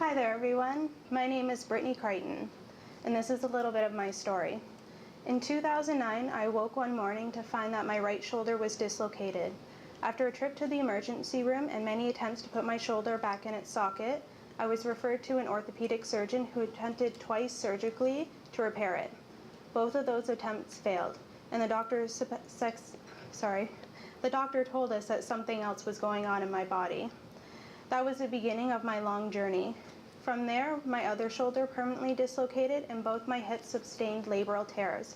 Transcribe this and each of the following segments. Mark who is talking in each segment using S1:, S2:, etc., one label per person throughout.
S1: Hi there everyone, my name is Brittany Crichton, and this is a little bit of my story. In 2009, I awoke one morning to find that my right shoulder was dislocated. After a trip to the emergency room and many attempts to put my shoulder back in its socket, I was referred to an orthopedic surgeon who attempted twice surgically to repair it. Both of those attempts failed, and the doctor told us that something else was going on in my body. That was the beginning of my long journey. From there, my other shoulder permanently dislocated and both my hips sustained labral tears.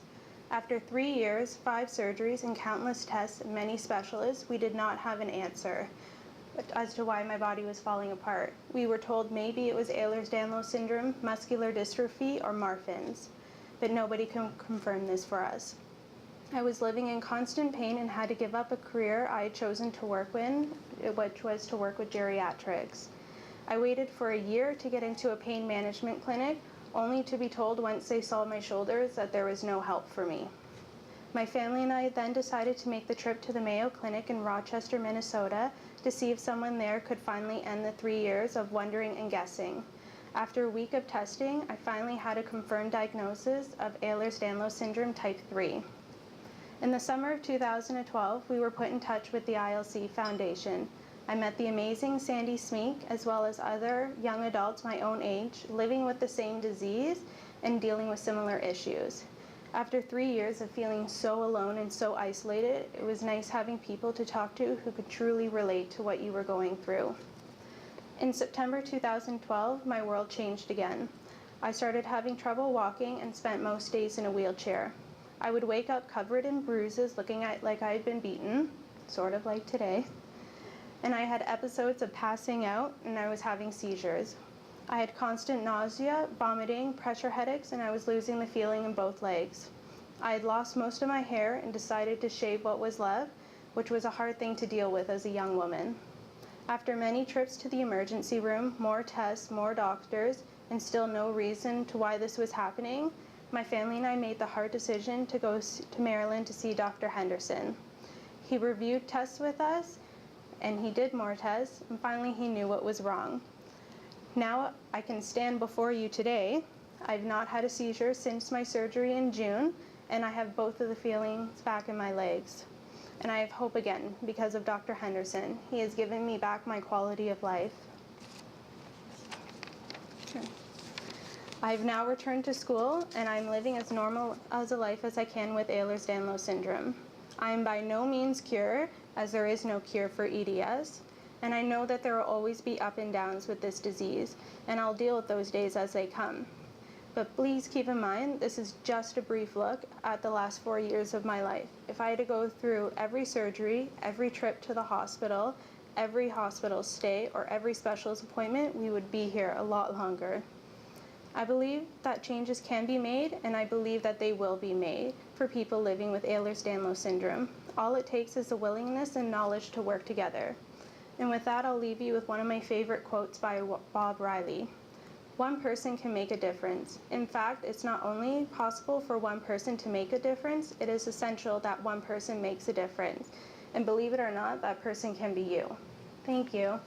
S1: After 3 years, 5 surgeries, and countless tests and many specialists, we did not have an answer as to why my body was falling apart. We were told maybe it was Ehlers-Danlos syndrome, muscular dystrophy, or Marfan's, but nobody can confirm this for us. I was living in constant pain and had to give up a career I had chosen to work in, which was to work with geriatrics. I waited for a year to get into a pain management clinic, only to be told once they saw my shoulders that there was no help for me. My family and I then decided to make the trip to the Mayo Clinic in Rochester, Minnesota, to see if someone there could finally end the 3 years of wondering and guessing. After a week of testing, I finally had a confirmed diagnosis of Ehlers-Danlos syndrome type 3. In the summer of 2012, we were put in touch with the ILC Foundation. I met the amazing Sandy Smeek, as well as other young adults my own age, living with the same disease and dealing with similar issues. After 3 years of feeling so alone and so isolated, it was nice having people to talk to who could truly relate to what you were going through. In September 2012, my world changed again. I started having trouble walking and spent most days in a wheelchair. I would wake up covered in bruises, looking like I had been beaten, sort of like today. And I had episodes of passing out, and I was having seizures. I had constant nausea, vomiting, pressure headaches, and I was losing the feeling in both legs. I had lost most of my hair and decided to shave what was left, which was a hard thing to deal with as a young woman. After many trips to the emergency room, more tests, more doctors, and still no reason to why this was happening, my family and I made the hard decision to go to Maryland to see Dr. Henderson. He reviewed tests with us, and he did more tests, and finally he knew what was wrong. Now I can stand before you today. I've not had a seizure since my surgery in June, and I have both of the feelings back in my legs. And I have hope again because of Dr. Henderson. He has given me back my quality of life. I've now returned to school, and I'm living as normal as a life as I can with Ehlers-Danlos syndrome. I am by no means cured, as there is no cure for EDS, and I know that there will always be up and downs with this disease, and I'll deal with those days as they come. But please keep in mind, this is just a brief look at the last 4 years of my life. If I had to go through every surgery, every trip to the hospital, every hospital stay, or every specialist appointment, we would be here a lot longer. I believe that changes can be made, and I believe that they will be made for people living with Ehlers-Danlos syndrome. All it takes is the willingness and knowledge to work together. And with that, I'll leave you with one of my favorite quotes by Bob Riley. One person can make a difference. In fact, it's not only possible for one person to make a difference, it is essential that one person makes a difference. And believe it or not, that person can be you. Thank you.